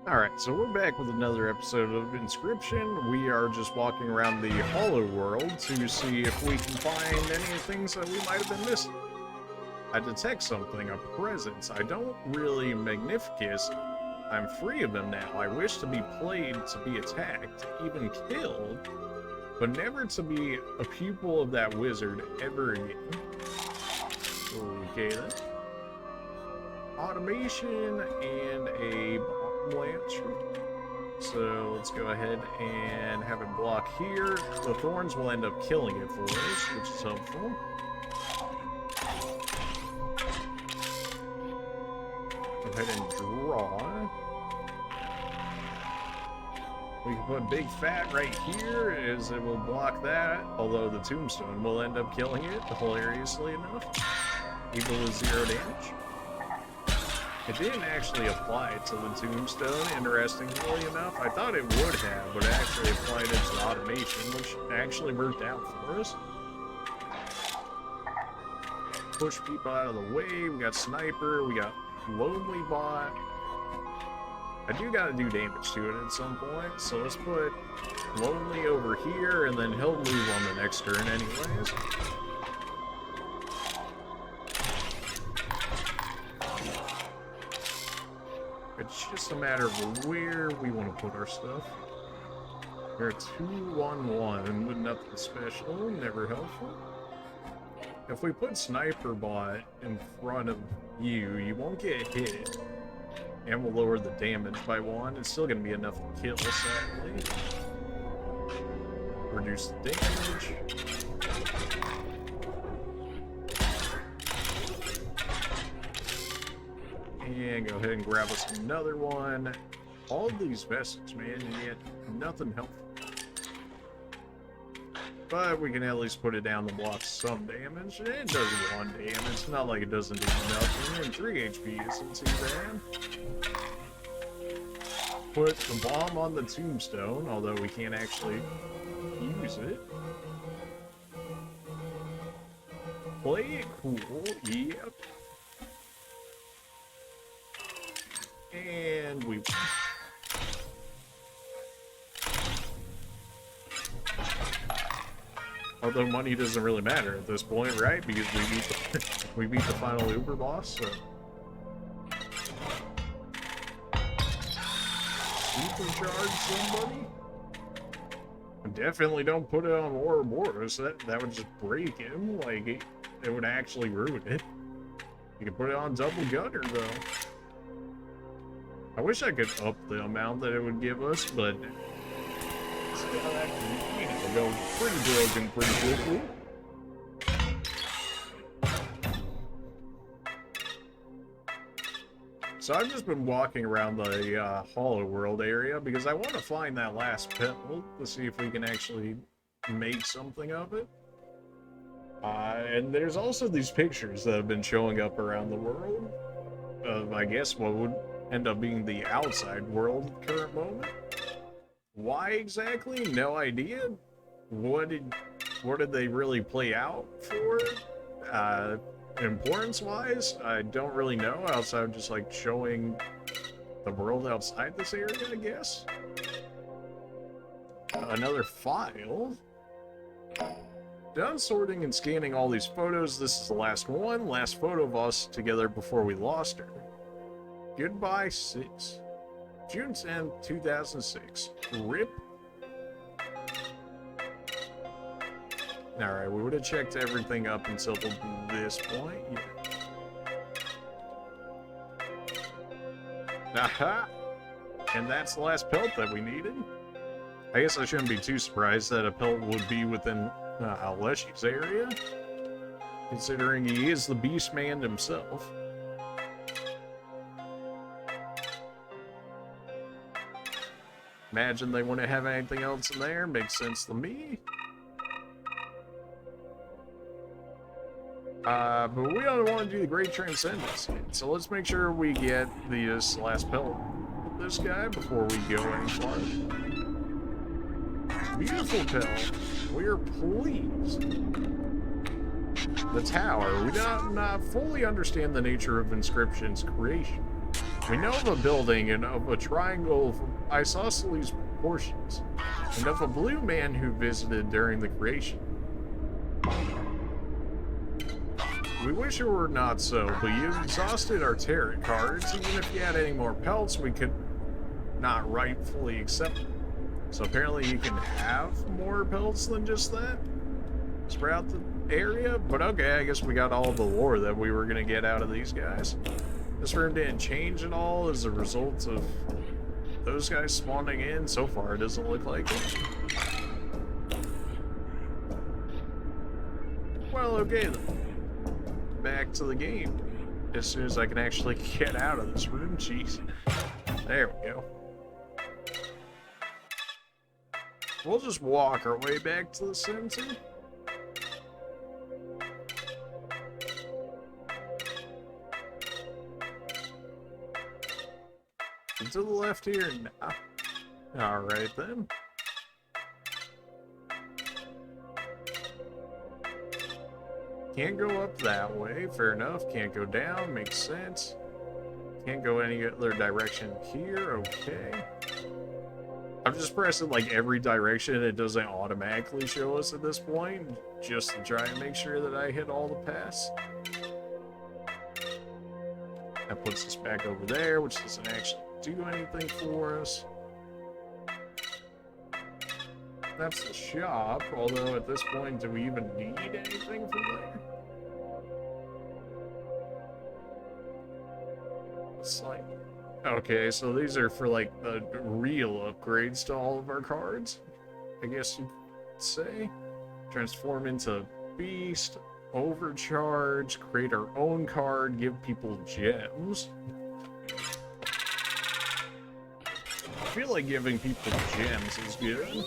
Alright, so we're back with another episode of Inscryption. We are just walking around the hollow world to see if we can find any of the things that we might have been missing. I detect something, a presence. I don't really magnificus. I'm free of them now. I wish to be played, to be attacked, even killed, but never to be a pupil of that wizard ever again. Okay then. Automation and a Blanche. So let's go ahead and have it block here. The thorns will end up killing it for us, which is helpful. Go ahead and draw. We can put big fat right here as it will block that, although the tombstone will end up killing it, hilariously enough. Equal to 0 damage. It didn't actually apply to the tombstone, interestingly enough. I thought it would have, but it actually applied it to automation, which actually worked out for us. Push people out of the way. We got Sniper. We got Lonely Bot. I do gotta do damage to it at some point, so let's put Lonely over here, and then he'll move on the next turn anyways. It's just a matter of where we want to put our stuff. We're a 2-1-1 with nothing special, never helpful. If we put Sniper Bot in front of you, you won't get hit. And we'll lower the damage by 1. It's still going to be enough to kill, sadly. Reduce the damage. And go ahead and grab us another one. All of these vessels, man, and yet nothing helpful. But we can at least put it down to block some damage. It does 1 damage. It's not like it doesn't do nothing. And 3 HP isn't too bad. Put the bomb on the tombstone, although we can't actually use it. Play it cool, yep. And we win. Although money doesn't really matter at this point, right? Because we beat the final Uber boss, so. Supercharge somebody? Definitely don't put it on Ouroboros. That would just break him. Like, it would actually ruin it. You can put it on Double Gunner, though. I wish I could up the amount that it would give us, but it's gonna go pretty broken pretty quickly. So I've just been walking around the Hollow World area because I want to find that last petal to see if we can actually make something of it. And there's also these pictures that have been showing up around the world of, I guess, what would end up being the outside world at the current moment. Why exactly? No idea. What did they really play out for? Importance-wise, I don't really know, outside of just like showing the world outside this area, I guess. Another file. Done sorting and scanning all these photos. This is the last one. Last photo of us together before we lost her. Goodbye 6. June 10, 2006. RIP. Alright, we would have checked everything up until this point. Yeah. Aha! And that's the last pelt that we needed. I guess I shouldn't be too surprised that a pelt would be within Leshy's area, considering he is the Beast Man himself. Imagine they wouldn't have anything else in there. Makes sense to me. But we don't want to do the Great Transcendence yet. So let's make sure we get this last pelt with this guy before we go any farther. Beautiful pelt. We are pleased. The tower. We do not fully understand the nature of Inscryption's creation. We know of a building and of a triangle of isosceles proportions, and of a blue man who visited during the creation. We wish it were not so, but you've exhausted our tarot cards. Even if you had any more pelts, we could not rightfully accept them. So apparently you can have more pelts than just that? Spread out the area? But okay, I guess we got all the lore that we were going to get out of these guys. This room didn't change at all as a result of those guys spawning in. So far, it doesn't look like it. Well, okay then. Back to the game. As soon as I can actually get out of this room. Jeez. There we go. We'll just walk our way back to the center. To the left here? Nah. Alright then. Can't go up that way. Fair enough. Can't go down. Makes sense. Can't go any other direction here. Okay. I'm just pressing like every direction. It doesn't automatically show us at this point, just to try and make sure that I hit all the paths. That puts us back over there, which doesn't actually do anything for us. That's the shop, although at this point, do we even need anything from there? It's like, okay, so these are for like the real upgrades to all of our cards, I guess you'd say. Transform into beast, overcharge, create our own card, give people gems. I feel like giving people gems is good.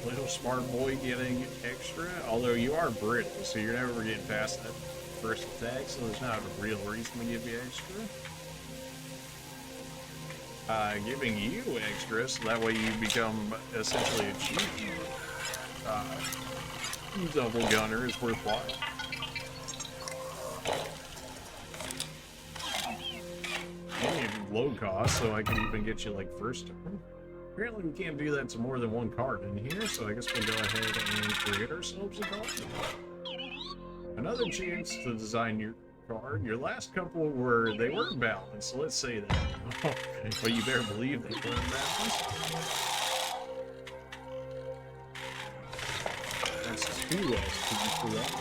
Little smart boy getting extra, although you are brittle, so you're never getting past that first attack, so there's not a real reason to give you extra. Giving you extra, so that way you become essentially a cheat. Double gunner is worthwhile. And low cost, so I can even get you like first turn. Apparently we can't do that to more than one card in here, so I guess we'll go ahead and create ourselves a card. Another chance to design your card. Your last couple were, they were balanced, so let's say that. But you better believe they weren't balanced. That's 2 SP for that.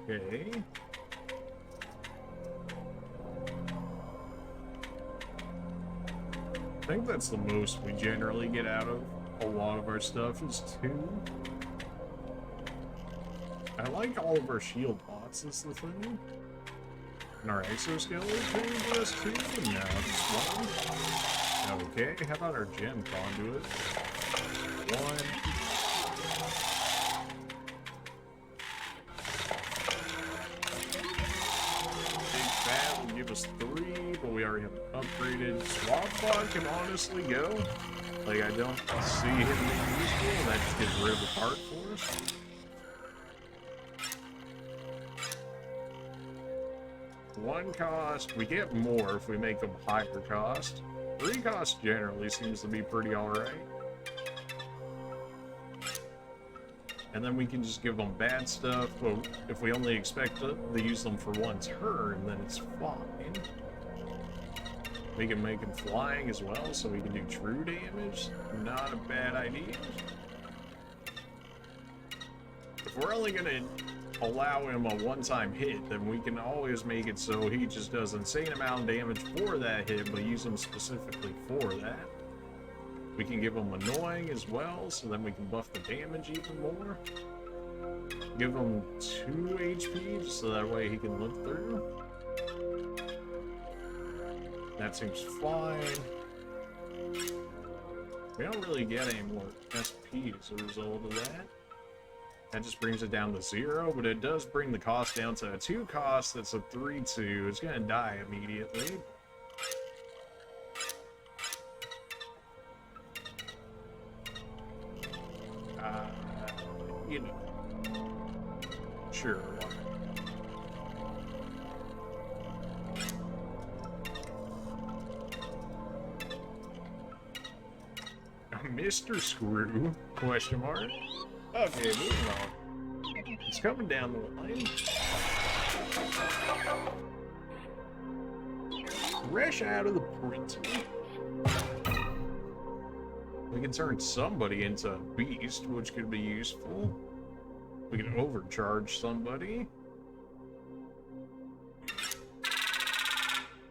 Okay. I think that's the most we generally get out of a lot of our stuff is 2. I like all of our shield pots is the thing. And our exoskeleton just 2? No, just 1. Okay, how about our gem conduit? 1. Big fat will give us 3, but we already have an upgraded swap bot can honestly go. Like, I don't see him being useful, and that just gets rid of the part for us. One cost, we get more if we make them higher cost. 3 cost generally seems to be pretty alright. And then we can just give them bad stuff, but if we only expect to use them for 1 turn, then it's fine. We can make them flying as well, so we can do true damage. Not a bad idea. If we're only gonna allow him a one-time hit, then we can always make it so he just does insane amount of damage for that hit, but use him specifically for that. We can give him annoying as well, so then we can buff the damage even more. Give him 2 HP, so that way he can live through. That seems fine. We don't really get any more SP as a result of that. That just brings it down to 0, but it does bring the cost down to a 2 cost. That's a 3-2. It's gonna die immediately. You know. Sure. Mr. Screw? Question mark. Okay, moving on. It's coming down the line. Fresh out of the printer. We can turn somebody into a beast, which could be useful. We can overcharge somebody.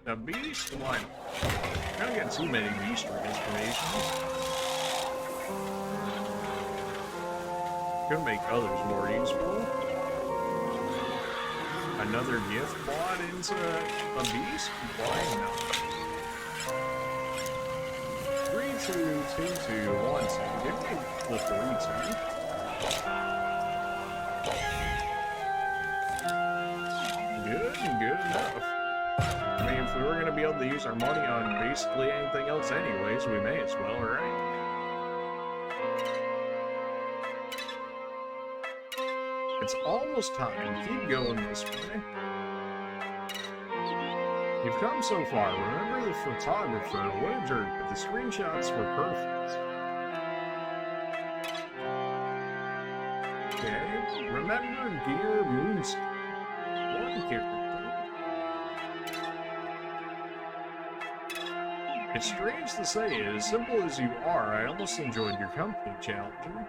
A beast? Why not? I don't get too many beast transformations. Could make others more useful. Another gift bot into a beast? Why not? 3, 2, 2, 2, 1, 2. Give me the 3, 2. Good enough. I mean, if we were going to be able to use our money on basically anything else anyways, we may as well, right? It's almost time. Keep going this way. You've come so far. Remember the photographer. What a jerk, but the screenshots were perfect. Okay. Remember Dear Moonstone. One character. It's strange to say, as simple as you are, I almost enjoyed your company, Challenger.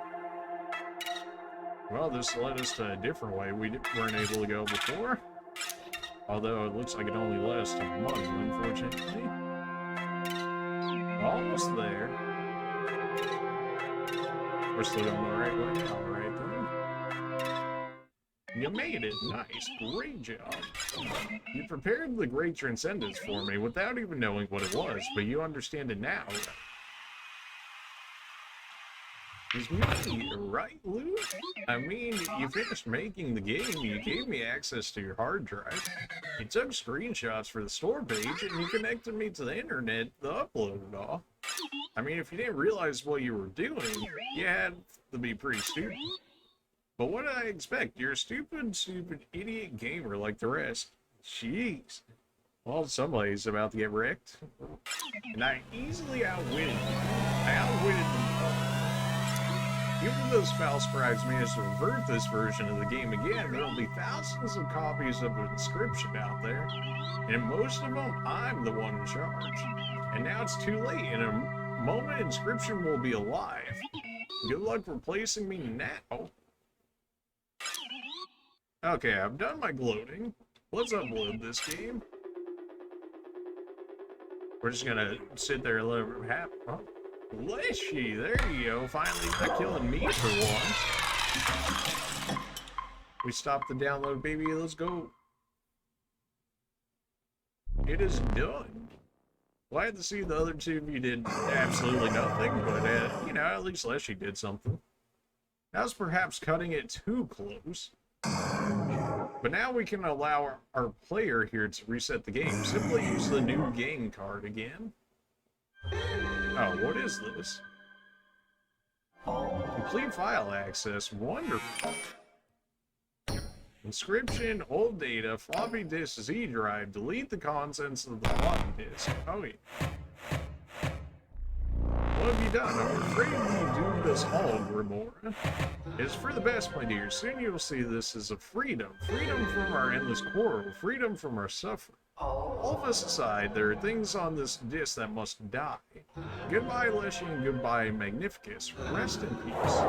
Well, this led us to a different way we weren't able to go before. Although it looks like it only led us to money, unfortunately. Almost there. We're still going the right way. Alright then. You made it. Nice. Great job. You prepared the Great Transcendence for me without even knowing what it was, but you understand it now. Is me right, Lou? I mean, you finished making the game, you gave me access to your hard drive, you took screenshots for the store page, and you connected me to the internet to upload it all. I mean, if you didn't realize what you were doing, you had to be pretty stupid. But what did I expect? You're a stupid idiot gamer like the rest. Jeez. Well, somebody's about to get wrecked. And I easily outwitted you. I outwitted them all. Even if those foul scribes manage to revert this version of the game again, there will be thousands of copies of Inscryption out there, and most of them, I'm the one in charge. And now it's too late. In a moment, Inscryption will be alive. Good luck replacing me now. Okay, I've done my gloating. Let's upload this game. We're just gonna sit there and let it happen. Oh. Leshy, there you go. Finally not killing me for once. We stopped the download, baby. Let's go. It is done. Glad to see the other two of you did absolutely nothing, but, you know, at least Leshy did something. That was perhaps cutting it too close. But now we can allow our player here to reset the game. Simply use the new game card again. Oh, what is this? Complete file access. Wonderful. Inscryption, old data, floppy disk, Z drive. Delete the contents of the floppy disk. Oh, yeah. What have you done? I'm afraid you doomed us all, Grimoire. It's for the best, my dear. Soon you'll see this as a freedom. Freedom from our endless quarrel. Freedom from our suffering. All of us aside, there are things on this disc that must die. Goodbye, Leshy, and goodbye, Magnificus. Rest in peace.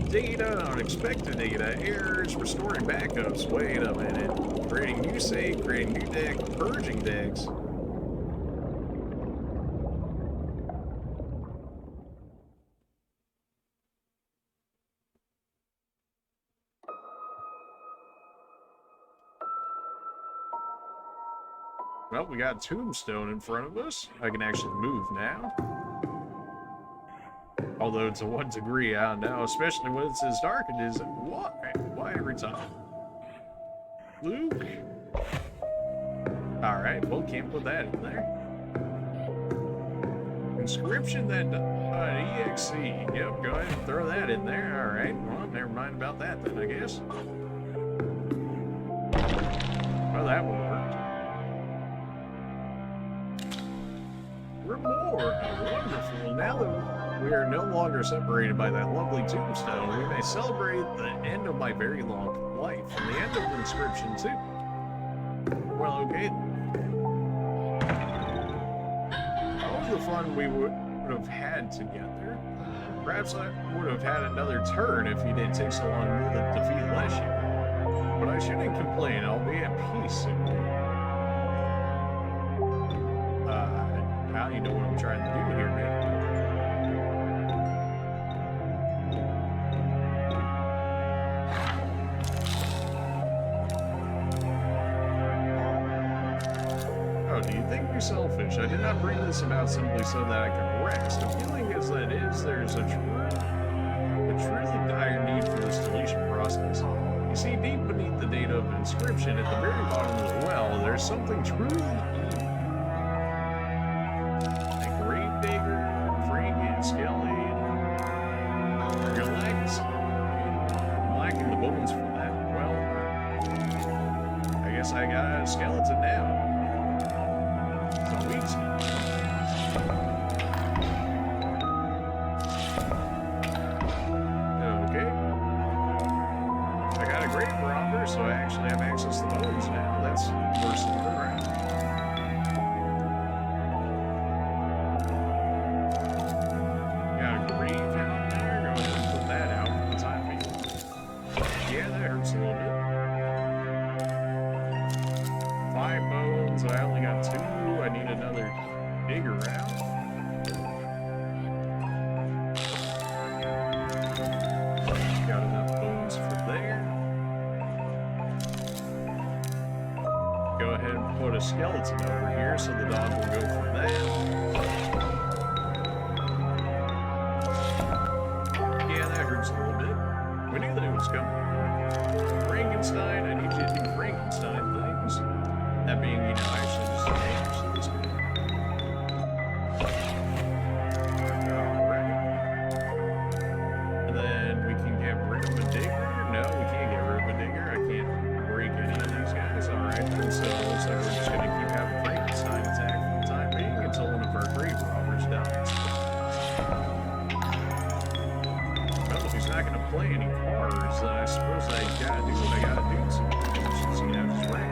Data, unexpected data, errors, restoring backups. Wait a minute. Creating new save, creating new deck, purging decks. Well, we got Tombstone in front of us. I can actually move now. Although to what degree, I don't know. Especially when it's as dark it is. Why? Why every time? Luke? Alright, well, can't put that in there. Inscryption, that EXE. Yep, go ahead and throw that in there. Alright, well, never mind about that then, I guess. Well, that one worked. Reward! Wonderful! Now that we are no longer separated by that lovely tombstone, we may celebrate the end of my very long life, and the end of Inscryption, too. Well, okay. All the fun we would have had together. Perhaps I would have had another turn if he didn't take so long to defeat Leshy. But I shouldn't complain, I'll be at peace soon. Now you know what I'm trying to do here, man. Oh, do you think me selfish? I did not bring this about simply so that I can rest. The feeling is that there's a truly dire need for this deletion process. You see, deep beneath the data of Inscryption, at the very bottom of the well, there's something truly evil. A grave digger, frigate, skeleton, your legs, lacking the bones for that. Well, I guess I got a skeleton now. So I actually have access to bones now. That's worse than the ground. Got a grave out there. Go ahead and put that out for the time being. Yeah, that hurts a little bit. 5 bones. I only got 2. I need another digger out. Got enough bones for there. Go ahead and put a skeleton over here so the dog will go for that. Yeah, that hurts a little bit. We knew that it was coming. Frankenstein, I need you to do Frankenstein things. That being, you know, actually just a name, so it's good. Alright. And then we can get rid of a digger. No, we can't get rid of a digger. I can't break any of these guys. Alright, so it looks like we're just going to keep having Frankenstein attack for the time being until one of our grave robbers dies. Well, if he's not going to play any cards, then I suppose I gotta do what I gotta do since he has his ring.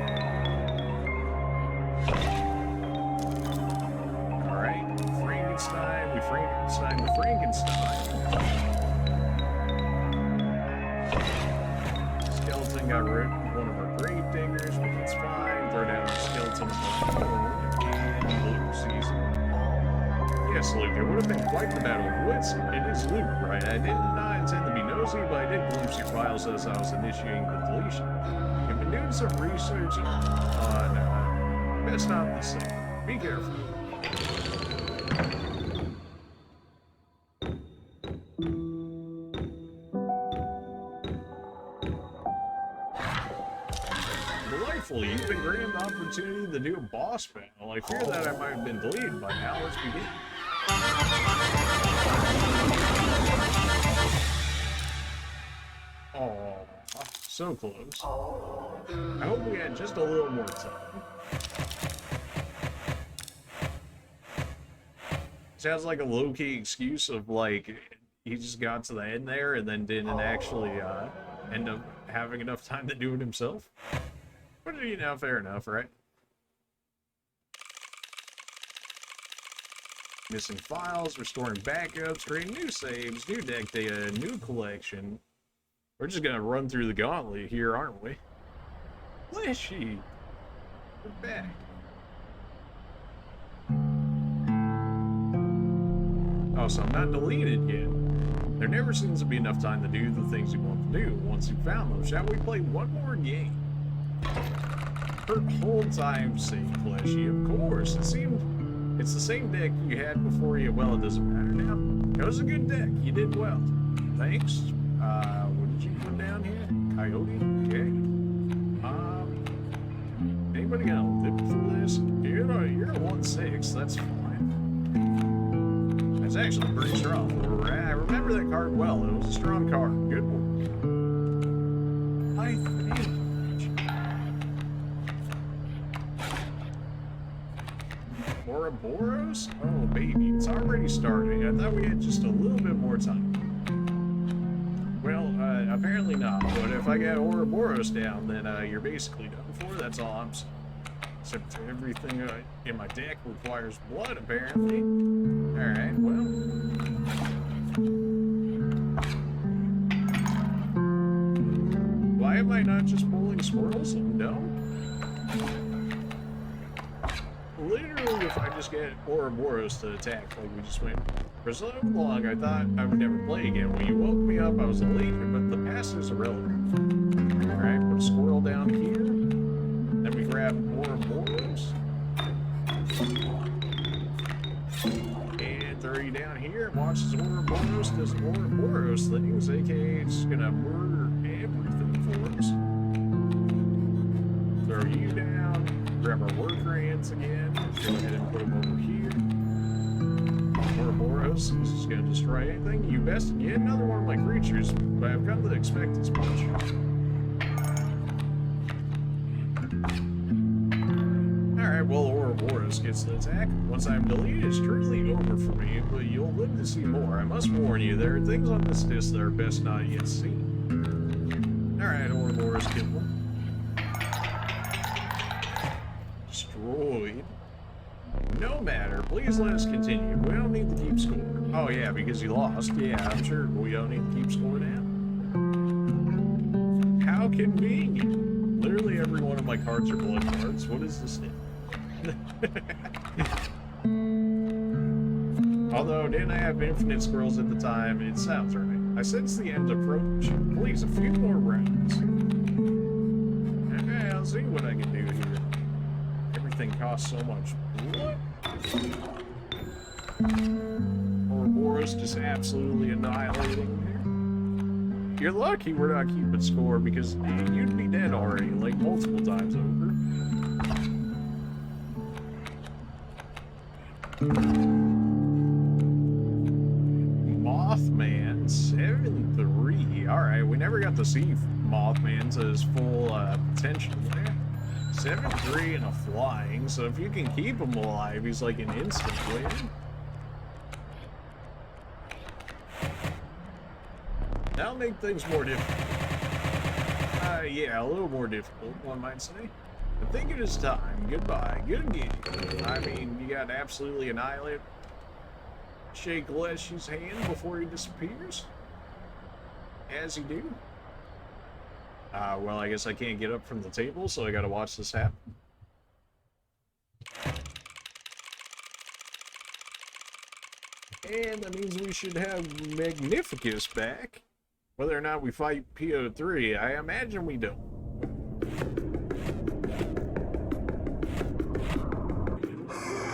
Alright, Frankenstein, we Frankenstein the Frankenstein. Skeleton got rid of one of our grave diggers, but that's fine. Throw down the skeleton and Luke sees it. Yes, Luke, it would have been quite the battle of wits. It is Luke, right? I did not intend to be nosy, but I did glimpse your files as I was initiating the deletion. You've been doing some research on, best not the same. Be careful. You've been granted the opportunity to do a boss battle. I fear that I might have been deleted by now. Let's begin. Oh, so close. I hope we had just a little more time. Sounds like a low-key excuse of, like, he just got to the end there and then didn't actually end up having enough time to do it himself. But, you know, fair enough, right? Missing files, restoring backups, creating new saves, new deck data, new collection. We're just gonna run through the gauntlet here, aren't we? Leshy! We're back. Oh, so I'm not deleted yet. There never seems to be enough time to do the things you want to do once you've found them. Shall we play one more game? For old time's sake, Leshy, of course. It's the same deck you had before you. Well, it doesn't matter now. It was a good deck. You did well. Thanks. What did you put down here? Coyote? Okay. Anybody gonna live through this? You're a 1/6. That's fine. was actually pretty strong. I remember that card well. It was a strong card. Good work. I think. Ouroboros? Oh, baby. It's already starting. I thought we had just a little bit more time. Well, apparently not. But if I get Ouroboros down, then you're basically done for. That's all I'm saying. Except everything in my deck requires blood, apparently. Alright, well. Why am I not just pulling squirrels? No. Literally, if I just get Ouroboros to attack, like we just went for so long, I thought I would never play again. When you woke me up, I was elated, but the past is irrelevant. Alright, put a squirrel down here. Then we grab Ouroboros. And throw you down here and watch this Ouroboros does Ouroboros things, aka it's gonna murder everything for us. Throw you down, grab our worker ants again, go ahead and put them over here. Ouroboros is just gonna destroy anything. You best get another one of my creatures, but I've come to expect as much. Alright, well, Ouroboros gets the attack. Once I'm deleted, it's truly over for me, but you'll live to see more. I must warn you, there are things on this disc that are best not yet seen. Alright, Ouroboros killed one. Destroyed. No matter, please let us continue. We don't need to keep score. Oh yeah, because you lost. Yeah, I'm sure we don't need to keep score now. How convenient. Literally every one of my cards are blood cards. What is this thing? Although, didn't I have infinite squirrels at the time? It sounds right. I sense the end approach. Please, a few more rounds. Okay, I'll see what I can do here. Everything costs so much blood. Ouroboros just absolutely annihilating here. You're lucky we're not keeping score because you'd be dead already, like multiple times over. Mothman 7-3. Alright, we never got to see Mothman to his full potential there. 7-3 and a flying, so if you can keep him alive, he's like an instant win. That'll make things more difficult. Yeah, a little more difficult, one might say. I think it is time. Goodbye. Good game. I mean, you got absolutely annihilate. Shake Leshy's hand before he disappears. As you do. Well, I guess I can't get up from the table, so I gotta watch this happen. And that means we should have Magnificus back. Whether or not we fight PO3, I imagine we don't.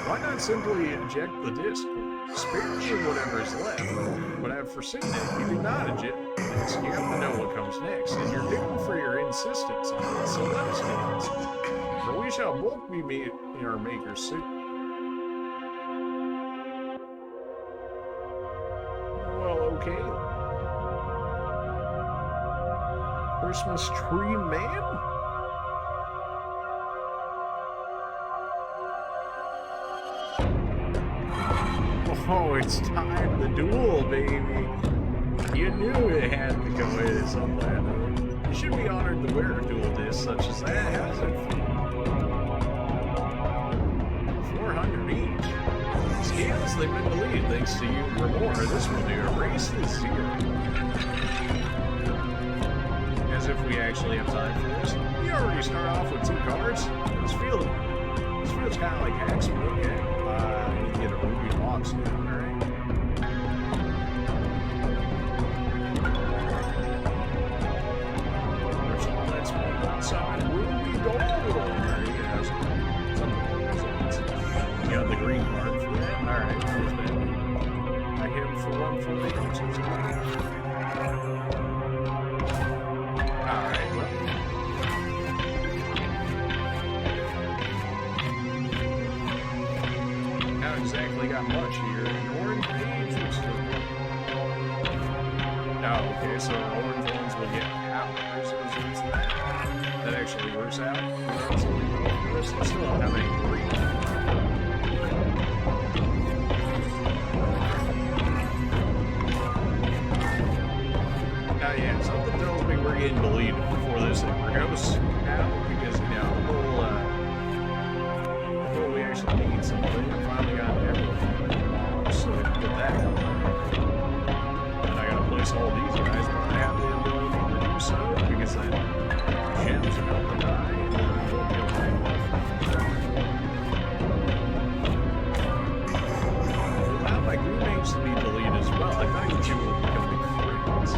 Why not simply eject the disc? Spare me whatever is left, but I've foreseen that you do not eject this. You have to know what comes next, and you're doomed for your insistence on it, so let us dance. For we shall both be in our maker's suit. Well, okay. Christmas tree man? Oh, it's time, the duel, baby. You knew it had to go in somewhere. You should be honored to wear a duel disc such as that. How does it feel? 400 each. Scales, they've been deleted thanks to you or more. This will do. Erase the 0. As if we actually have time for this. You already start off with 2 cards. This feels kind of like hacks, but okay. I need to get a ruby box now, alright? There's all that smoke outside. Ruby gold! You got the green card for that? Alright, there's that. I hit him for 1 for me. Alright, well. Exactly got much here. An orange page so orange ones will get power as a result of that. That actually works out relatively well for us. I still don't have any green. Now, yeah, something tells me we're getting deleted before this ever goes out, because, you know, we actually need something. We finally got everything, so we can put that out there. And I gotta place all these guys, but I have the ability to do so, because then gems are about to die, and then we won't be able to hang off. Allow my crewmates to be deleted as well. I thought you two were becoming friends.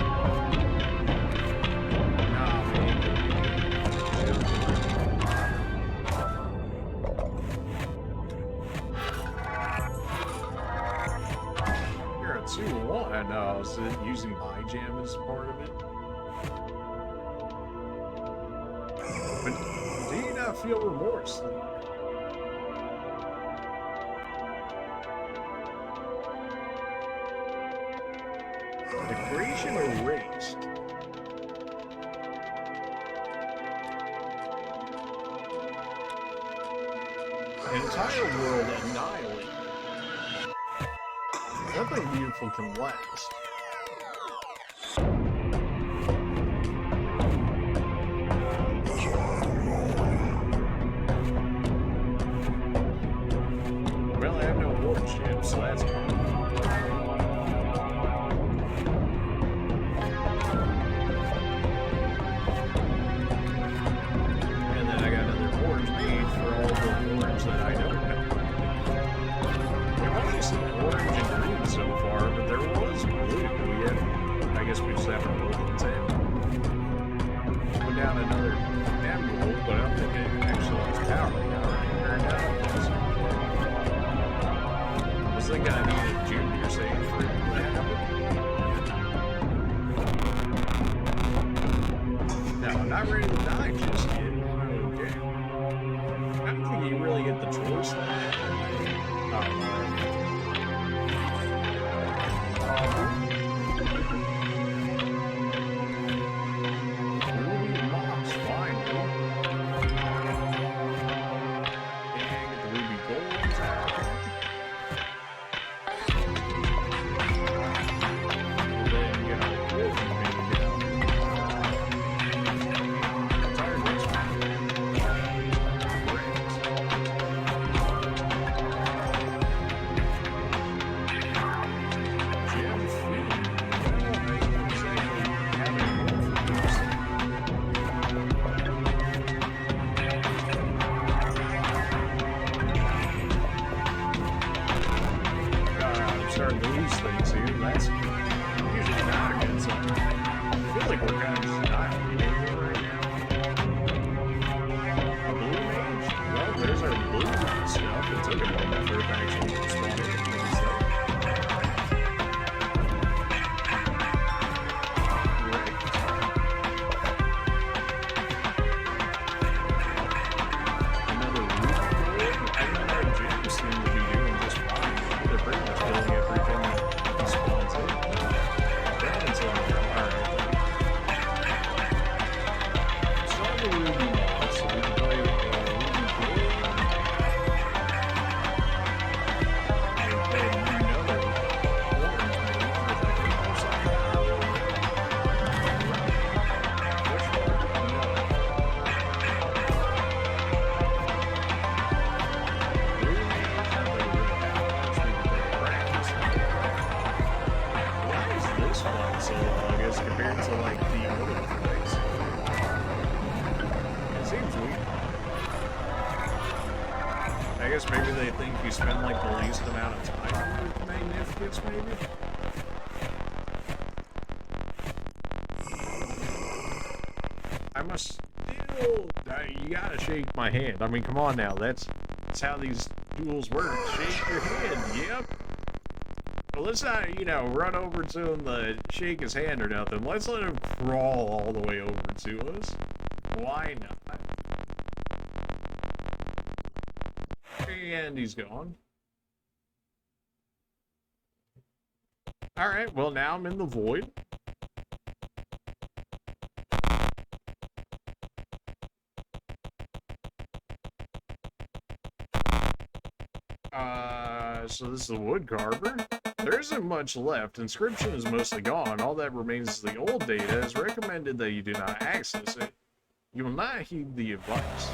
Is it using my jam as part of it? But do you not feel remorse? The creation erased. An entire world annihilated. Nothing beautiful can last. Well, I have no warship, so that's good. And then I got another orange made for all the orange that I don't have. I've only seen orange and green so far, but there was blue yet. I guess we just haven't rolled the 10. Put down another emerald, but I don't think it actually has power now, right? Or no, it doesn't. I was thinking I needed junior save for it to happen. No, I'm not ready to die just yet. Okay. I don't think you really get the choice there. Maybe they think you spend like the least amount of time with magnificence, maybe? I must still... you gotta shake my hand. I mean, come on now. That's how these duels work. Shake your hand, yep. Well, let's not, you know, run over to him to shake his hand or nothing. Let's let him crawl all the way over to us. Why not? And he's gone. Alright, well now I'm in the void. So this is the wood carver. There isn't much left. Inscryption is mostly gone. All that remains is the old data. It's recommended that you do not access it. You will not heed the advice.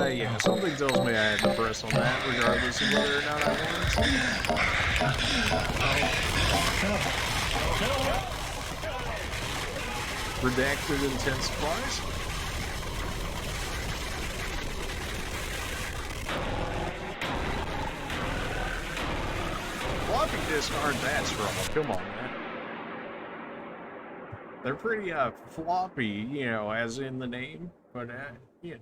Yeah, something tells me I had to press on that, regardless of whether or not I wanted to. Redacted intensifies. Floppy disks aren't that strong, come on, man. They're pretty, floppy, you know, as in the name, but, yeah.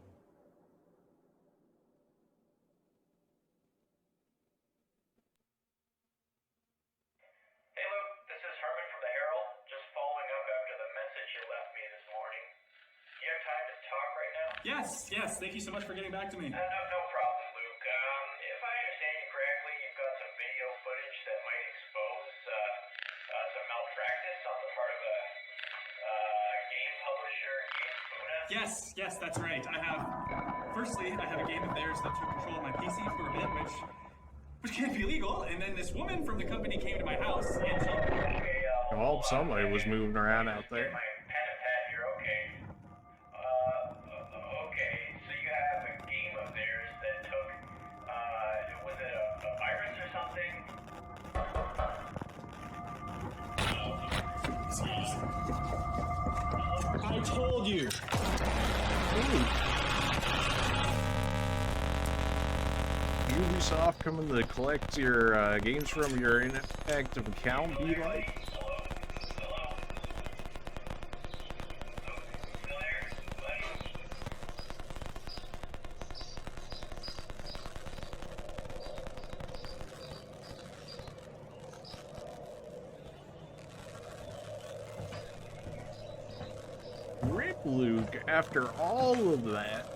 Yes, thank you so much for getting back to me. No problem, Luke. If I understand you correctly, you've got some video footage that might expose some malpractice on the part of a game publisher, Yes, that's right. Firstly, I have a game of theirs that took control of my PC for a bit, which can't be illegal, and then this woman from the company came to my house, and she... Well, somebody was moving around out there. I told you. Ubisoft coming to collect your games from your inactive account, be like? Rip Luke, after all of that.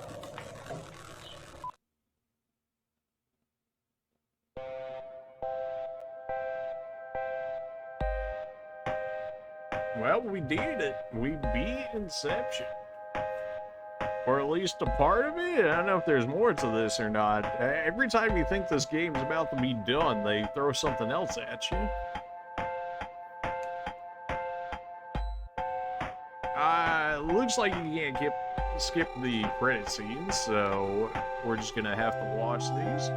Well, we did it. We beat Inscryption. Or at least a part of it. I don't know if there's more to this or not. Every time you think this game's about to be done, they throw something else at you. Looks like you can't skip the credit scenes, so we're just gonna have to watch these.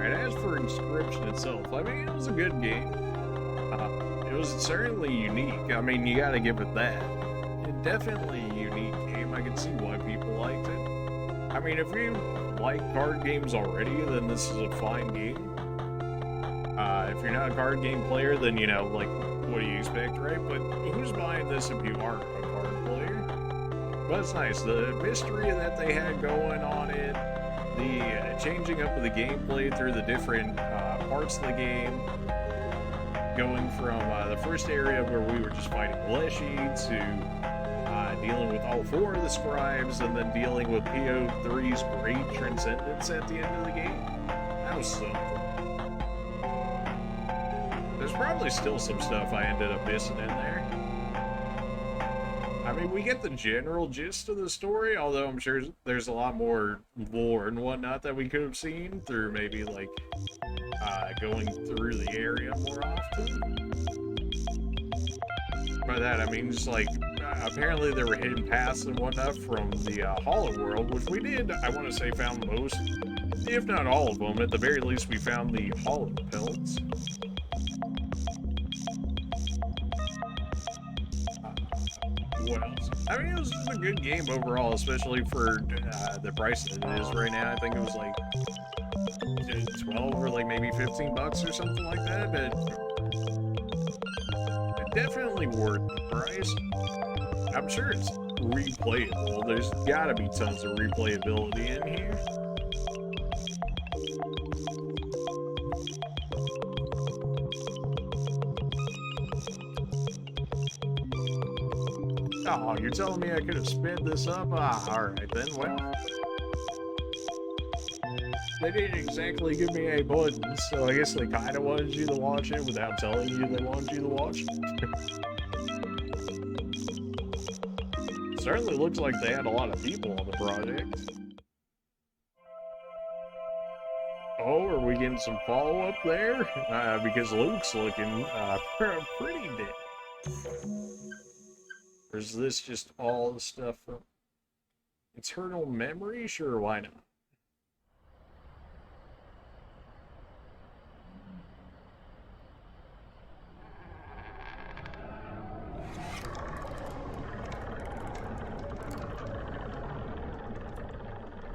As for Inscryption itself, I mean, it was a good game. It was certainly unique. I mean, you gotta give it that. It definitely a unique game. I can see why people liked it. I mean, if you like card games already, then this is a fine game. If you're not a card game player, then, you know, like, what do you expect, right? But who's buying this if you aren't a card player? But it's nice. The mystery that they had going on it, the changing up of the gameplay through the different parts of the game, going from the first area where we were just fighting Leshy to dealing with all 4 of the scribes, and then dealing with PO3's great Transcendence at the end of the game. That was something. There's probably still some stuff I ended up missing in there. I mean, we get the general gist of the story, although I'm sure there's a lot more lore and whatnot that we could have seen through maybe, like, going through the area more often. By that, I mean, just like, apparently there were hidden paths and whatnot from the Hollow World, which we did, I want to say, found most, if not all of them. At the very least, we found the Hollow Pelts. What else? I mean, it was just a good game overall, especially for the price that it is right now. I think it was like 12 or like maybe $15 or something like that, but definitely worth the price. I'm sure it's replayable. There's gotta be tons of replayability in here. Oh, you're telling me I could have sped this up? Ah, alright then, well. They didn't exactly give me a button, so I guess they kind of wanted you to watch it without telling you they wanted you to watch it. Certainly looks like they had a lot of people on the project. Oh, are we getting some follow-up there? Because Luke's looking pretty dead. Or is this just all the stuff from Eternal Memory? Sure, why not?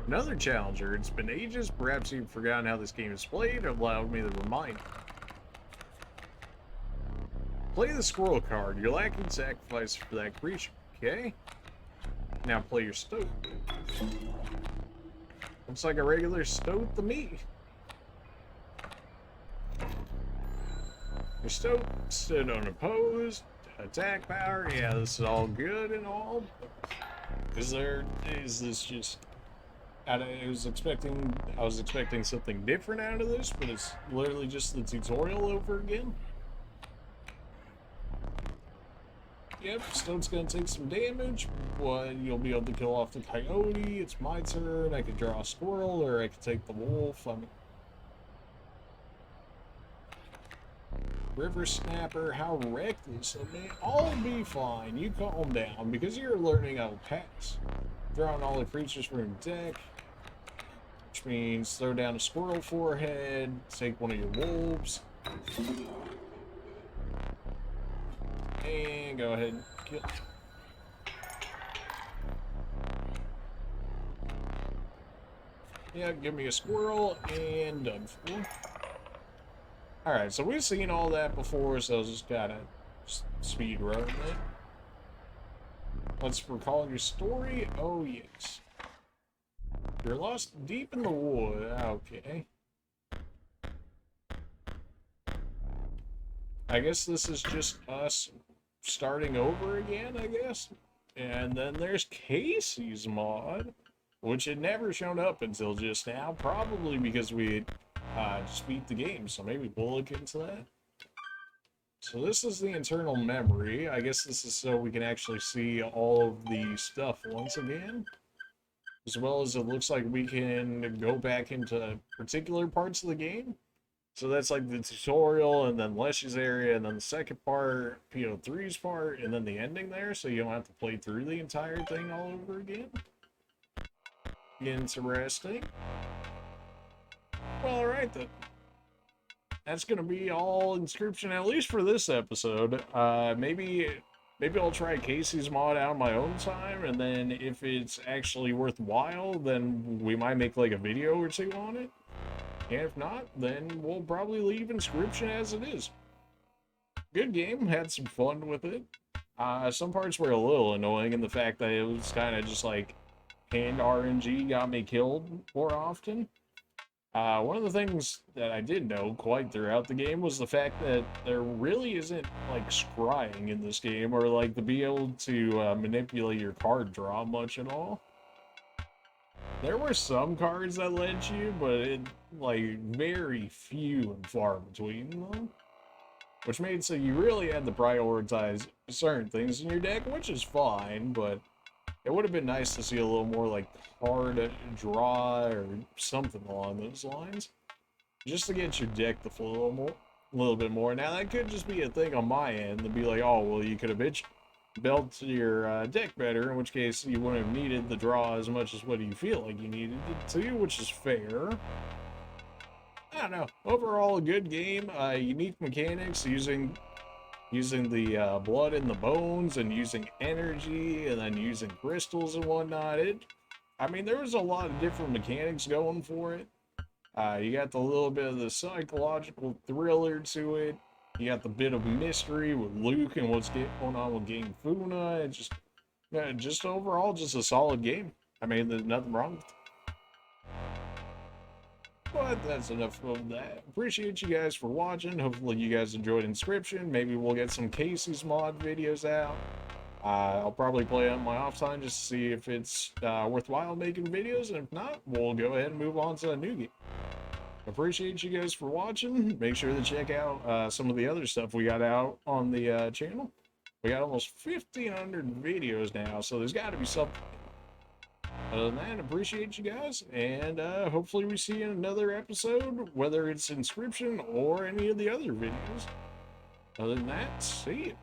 Another challenger. It's been ages. Perhaps you've forgotten how this game is played. Allow me to remind you. Play the squirrel card. You're lacking sacrifice for that creature, okay? Now play your stoat. Looks like a regular stoat to me. Your stoat stood unopposed. Attack power. Yeah, this is all good and all. Is this just... I was expecting something different out of this, but it's literally just the tutorial over again. Yep, Stone's gonna take some damage, but you'll be able to kill off the coyote. It's my turn. I could draw a squirrel, or I could take the wolf. I mean, River Snapper, how reckless of me. I'll be fine. You calm down, because you're learning I'll pass. Drawing all the creatures from your deck, which means throw down a squirrel forehead, take one of your wolves. And go ahead and kill. Yeah, give me a squirrel, and done for. Alright, so we've seen all that before, so just gotta speed run it. Let's recall your story. Oh, yes. You're lost deep in the wood. Okay. I guess this is just us starting over again, I guess. And then there's Casey's mod, which had never shown up until just now, probably because we just beat the game, so maybe we'll look into that. So this is the internal memory. I guess this is so we can actually see all of the stuff once again. As well as it looks like we can go back into particular parts of the game. So that's like the tutorial, and then Leshy's area, and then the second part, PO3's part, and then the ending there, so you don't have to play through the entire thing all over again. Interesting. Well, alright then. That's gonna be all Inscryption, at least for this episode. Maybe I'll try Casey's mod out on my own time, and then if it's actually worthwhile, then we might make like a video or two on it. And if not, then we'll probably leave Inscryption as it is. Good game, had some fun with it. Some parts were a little annoying, and the fact that it was kind of just like hand RNG got me killed more often. One of the things that I did know quite throughout the game was the fact that there really isn't like scrying in this game, or like to be able to manipulate your card draw much at all. There were some cards that let you, but it like very few and far between them. Which made so you really had to prioritize certain things in your deck, which is fine, but it would have been nice to see a little more like card draw or something along those lines. Just to get your deck to flow a little bit more. Now that could just be a thing on my end to be like, oh, well, you could have built your deck better, in which case you wouldn't have needed the draw as much as what you feel like you needed it to, which is fair. I don't know. Overall, a good game. Unique mechanics using the blood in the bones and using energy and then using crystals and whatnot. I mean, there was a lot of different mechanics going for it. You got the little bit of the psychological thriller to it. You got the bit of mystery with Luke and what's going on with Game Funa. It's just overall, just a solid game. I mean, there's nothing wrong with it. But that's enough of that. Appreciate you guys for watching. Hopefully you guys enjoyed Inscryption. Maybe we'll get some Casey's mod videos out. I'll probably play it on my off time just to see if it's worthwhile making videos. And if not, we'll go ahead and move on to a new game. Appreciate you guys for watching. Make sure to check out some of the other stuff we got out on the channel. We got almost 1,500 videos now, so there's got to be something. Other than that, appreciate you guys, and hopefully we see you in another episode, whether it's Inscryption or any of the other videos. Other than that, see you.